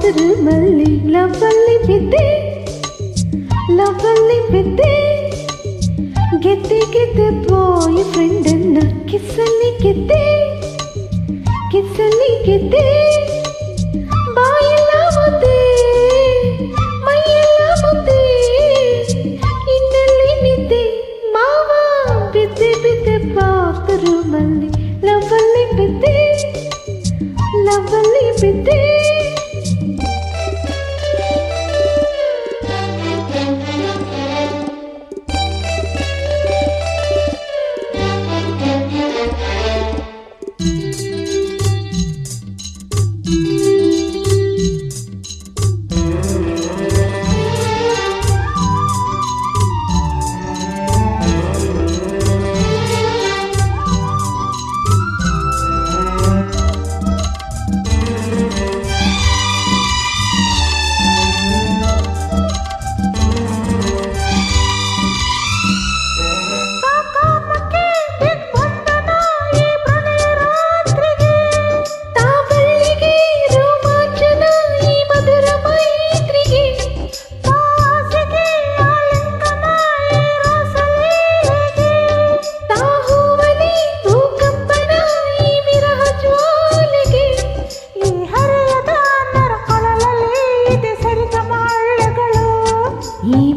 ಬಾತ್ರೂಮಲ್ಲಿ ಲವ್ವಲ್ಲಿ ಬಿದ್ದೆ ಗೆದ್ದೆ ಬಾಯ್ ಫ್ರೆಂಡನ್ನ ಕಿಸ್ಸಲ್ಲಿ ಗೆದ್ದೆ ಬಾಯೆಲ್ಲ ಮುದ್ದೆ ಮೈಯೆಲ್ಲ ಮುದ್ದೆ ಇನ್ನೆಲ್ಲಿ ನಿದ್ದೆ ಮಾವ ಬಿದ್ದೆ ಬಾತ್ರೂಮಲ್ಲಿ ಲವ್ವಲ್ಲಿ ಬಿದ್ದೆ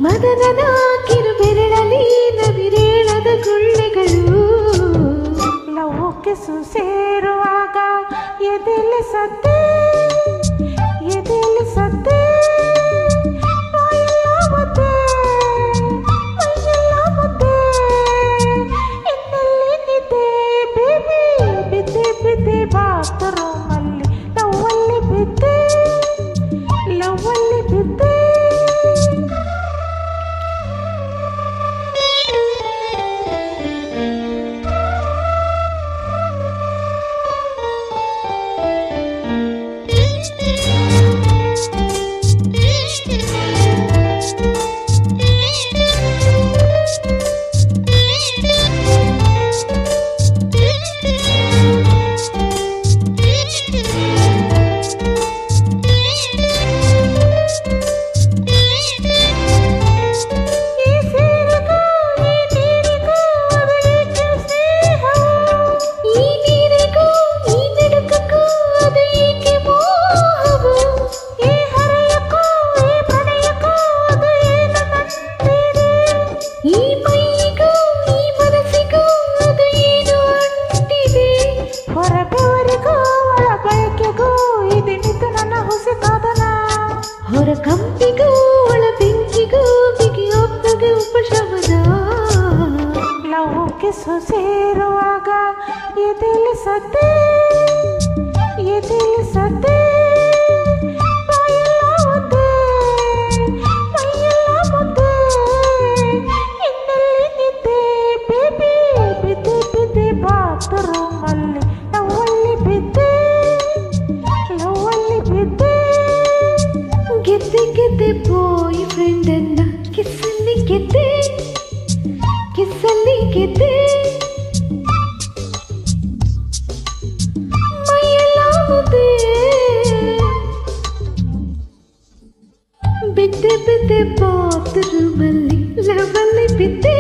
ಮದನದ ಕಿರುಬೆರಳಲ್ಲಿ ನವಿರೇಳದ ಗುಳ್ಳೆಗಳು ಲವ್ಕಿಸು ಸೇರುವಾಗ ಎದೆಯಲ್ಲಿ ಸದ್ದೆ ಬಾಯೆಲ್ಲ ಮುದ್ದೆ ಮೈಯೆಲ್ಲ ಮುದ್ದೆ ಇನ್ನೆಲ್ಲಿ ನಿದ್ದೆ ಬೇಬಿ ಬಿದ್ದೆ ಬಾತ್ರೂಮಲ್ಲಿ ಲವ್ವಲ್ಲಿ ಬಿದ್ದೆ ಹೊರ ಕಂಪಿಗೂ ಒಳ ಬೆಂಕಿಗೂ ಬಿಗಿಯೊಬ್ಬಗೆ ಉಪಶಮನ ಲವ್ಕಿಸು ಸೇರುವಾಗ ಎದೆಯಲ್ಲಿ ಸದ್ದೆ ಬಾಯೆಲ್ಲ ಮುದ್ದೆ ಮೈಯೆಲ್ಲ ಮುದ್ದೆ ಇನ್ನೆಲ್ಲಿ ನಿದ್ದೆ ಬೇಬಿ ಬಿದ್ದೆ ಬಾತ್ರೂಮಲ್ಲಿ ಲವ್ವಲ್ಲಿ ಬಿದ್ದೆ ಗೆದ್ದೆ ಬಾಯ್ ಫ್ರೆಂಡನ್ನ ಕಿಸ್ಸಲ್ಲಿ ಗೆದ್ದೆ ಮೈಯೆಲ್ಲ ಮುದ್ದೆ ಬಿದ್ದೆ ಬಾತ್ರೂಮಲ್ಲಿ ಲವ್ವಲ್ಲಿ ಬಿದ್ದೆ